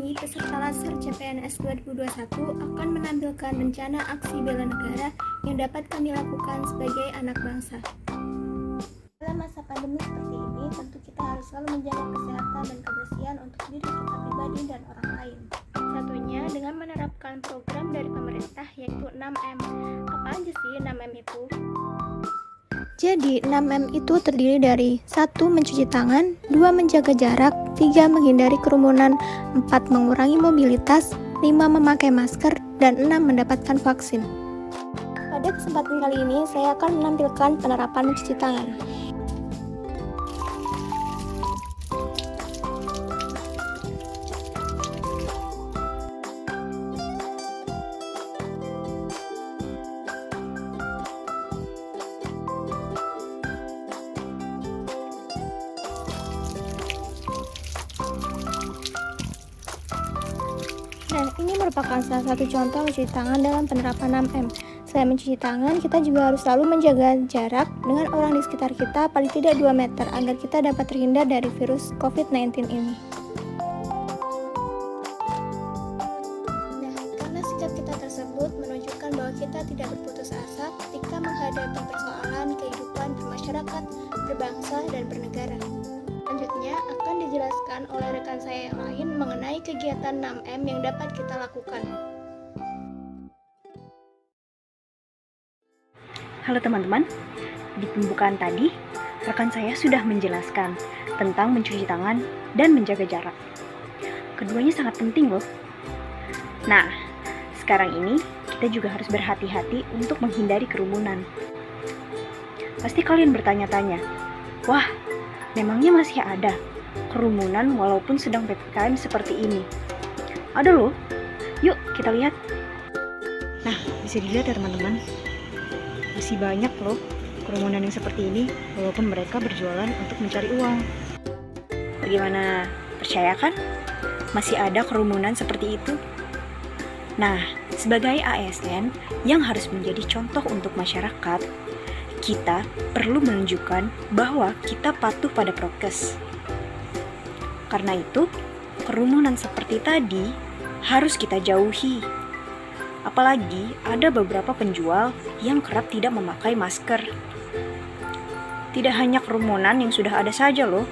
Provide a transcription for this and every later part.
ini, peserta Laser CPNS 2021 akan menampilkan rencana aksi bela negara yang dapat kami lakukan sebagai anak bangsa. Dalam masa pandemi seperti ini, tentu kita harus selalu menjaga kesehatan dan kebersihan untuk diri kita pribadi dan orang lain. Satunya dengan menerapkan program dari pemerintah yaitu 6M. Apa aja sih 6M itu? Jadi 6M itu terdiri dari 1. Mencuci tangan, 2. Menjaga jarak, 3. Menghindari kerumunan, 4. Mengurangi mobilitas, 5. Memakai masker, dan 6. Mendapatkan vaksin. Pada kesempatan kali ini, saya akan menampilkan penerapan mencuci tangan. Dan ini merupakan salah satu contoh mencuci tangan dalam penerapan 6M. Selain mencuci tangan, kita juga harus selalu menjaga jarak dengan orang di sekitar kita paling tidak 2 meter agar kita dapat terhindar dari virus COVID-19 ini. Nah, karena sikap kita tersebut menunjukkan bahwa kita tidak berputus asa ketika menghadapi persoalan kehidupan bermasyarakat, berbangsa, dan bernegara. Selanjutnya akan dijelaskan oleh rekan saya yang lain mengenai kegiatan 6M yang dapat kita lakukan. Halo teman-teman, di pembukaan tadi, rekan saya sudah menjelaskan tentang mencuci tangan dan menjaga jarak. Keduanya sangat penting loh. Nah, sekarang ini kita juga harus berhati-hati untuk menghindari kerumunan. Pasti kalian bertanya-tanya, wah, memangnya masih ada kerumunan walaupun sedang PPKM seperti ini? Ada loh, yuk kita lihat. Nah, bisa dilihat ya teman-teman, masih banyak loh kerumunan yang seperti ini walaupun mereka berjualan untuk mencari uang. Bagaimana, percaya kan? Masih ada kerumunan seperti itu? Nah, sebagai ASN yang harus menjadi contoh untuk masyarakat, kita perlu menunjukkan bahwa kita patuh pada prokes. Karena itu, kerumunan seperti tadi harus kita jauhi. Apalagi ada beberapa penjual yang kerap tidak memakai masker. Tidak hanya kerumunan yang sudah ada saja loh,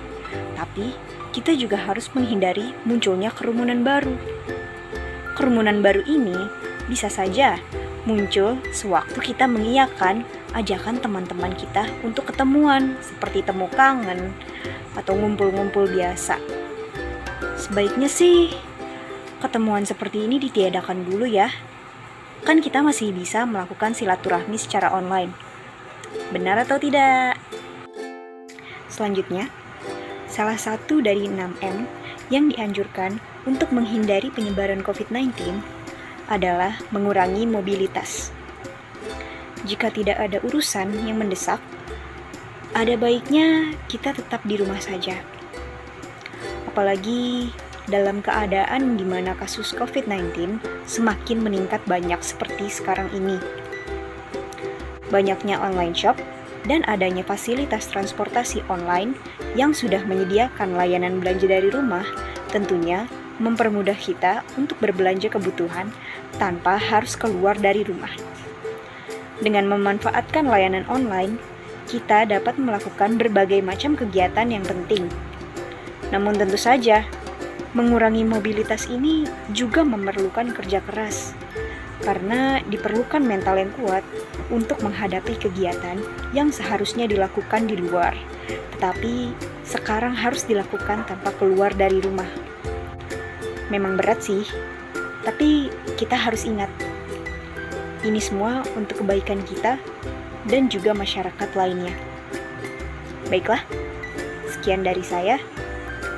tapi kita juga harus menghindari munculnya kerumunan baru. Kerumunan baru ini bisa saja muncul sewaktu kita mengiyakan ajakan teman-teman kita untuk ketemuan, seperti temu kangen atau ngumpul-ngumpul biasa. Sebaiknya sih ketemuan seperti ini ditiadakan dulu ya. Kan kita masih bisa melakukan silaturahmi secara online. Benar atau tidak? Selanjutnya, salah satu dari 6M yang dianjurkan untuk menghindari penyebaran COVID-19 adalah mengurangi mobilitas. Jika tidak ada urusan yang mendesak, ada baiknya kita tetap di rumah saja. Apalagi dalam keadaan di mana kasus COVID-19 semakin meningkat banyak seperti sekarang ini. Banyaknya online shop dan adanya fasilitas transportasi online yang sudah menyediakan layanan belanja dari rumah tentunya mempermudah kita untuk berbelanja kebutuhan tanpa harus keluar dari rumah. Dengan memanfaatkan layanan online, kita dapat melakukan berbagai macam kegiatan yang penting. Namun tentu saja, mengurangi mobilitas ini juga memerlukan kerja keras, karena diperlukan mental yang kuat untuk menghadapi kegiatan yang seharusnya dilakukan di luar, tetapi sekarang harus dilakukan tanpa keluar dari rumah. Memang berat sih, tapi kita harus ingat, ini semua untuk kebaikan kita dan juga masyarakat lainnya. Baiklah, sekian dari saya.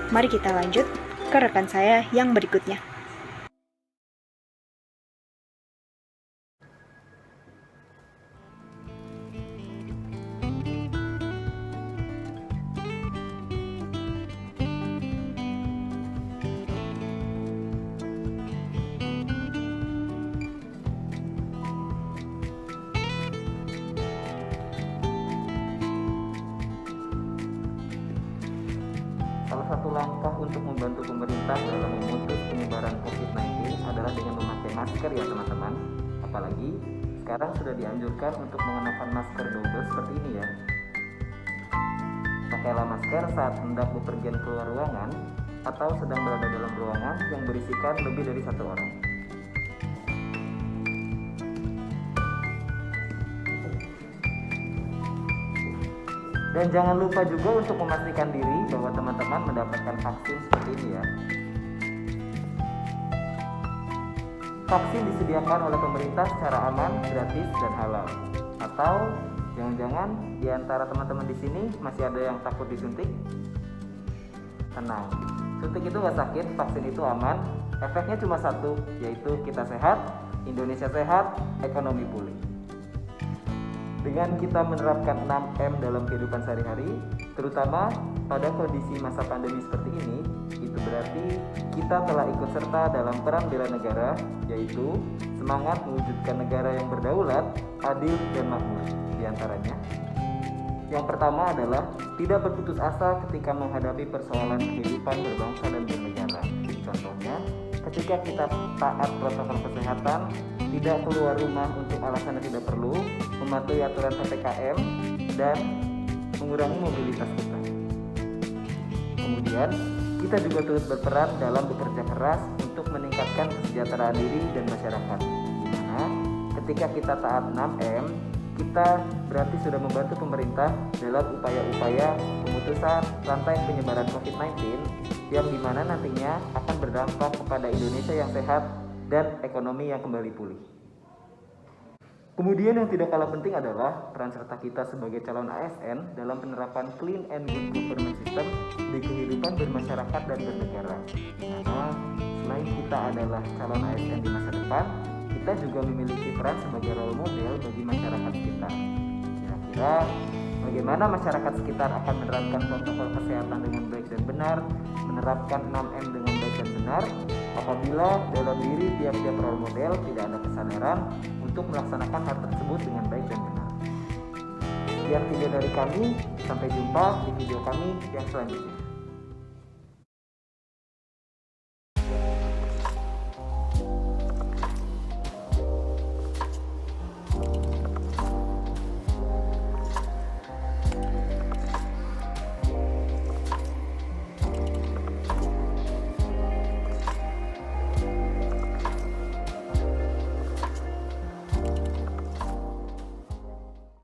Mari kita lanjut ke rekan saya yang berikutnya. salah satu langkah untuk membantu pemerintah dalam memutus penyebaran COVID-19 adalah dengan memakai masker ya teman-teman. Apalagi sekarang sudah dianjurkan untuk mengenakan masker double seperti ini ya. Pakailah masker saat hendak bepergian keluar ruangan atau sedang berada dalam ruangan yang berisikan lebih dari satu orang. Dan jangan lupa juga untuk memastikan diri bahwa teman-teman mendapatkan vaksin seperti ini ya. Vaksin disediakan oleh pemerintah secara aman, gratis, dan halal. Atau jangan-jangan di antara teman-teman di sini masih ada yang takut disuntik? Tenang, suntik itu nggak sakit, vaksin itu aman. Efeknya cuma satu, yaitu kita sehat, Indonesia sehat, ekonomi pulih. Dengan kita menerapkan 6M dalam kehidupan sehari-hari, terutama pada kondisi masa pandemi seperti ini, itu berarti kita telah ikut serta dalam perang bela negara, yaitu semangat mewujudkan negara yang berdaulat, adil, dan makmur. Di antaranya, yang pertama adalah tidak berputus asa ketika menghadapi persoalan kehidupan berbangsa dan bernegara. Contohnya, ketika kita taat protokol kesehatan, tidak keluar rumah untuk alasan yang tidak perlu, mematuhi aturan PPKM, dan mengurangi mobilitas kita. Kemudian, kita juga turut berperan dalam bekerja keras untuk meningkatkan kesejahteraan diri dan masyarakat. Di mana ketika kita taat 6M, kita berarti sudah membantu pemerintah dalam upaya-upaya pemutusan rantai penyebaran COVID-19 yang dimana nantinya akan berdampak kepada Indonesia yang sehat dan ekonomi yang kembali pulih. Kemudian yang tidak kalah penting adalah peran serta kita sebagai calon ASN dalam penerapan clean and good government system di kehidupan bermasyarakat dan bernegara. Karena selain kita adalah calon ASN di masa depan, kita juga memiliki peran sebagai role model bagi masyarakat sekitar. Kira-kira bagaimana masyarakat sekitar akan menerapkan protokol kesehatan dengan baik dan benar, menerapkan 6M dengan baik dan benar, apabila dalam diri tiap-tiap role model tidak ada kesadaran untuk melaksanakan hal tersebut dengan baik dan benar. Sekian video dari kami, sampai jumpa di video kami yang selanjutnya.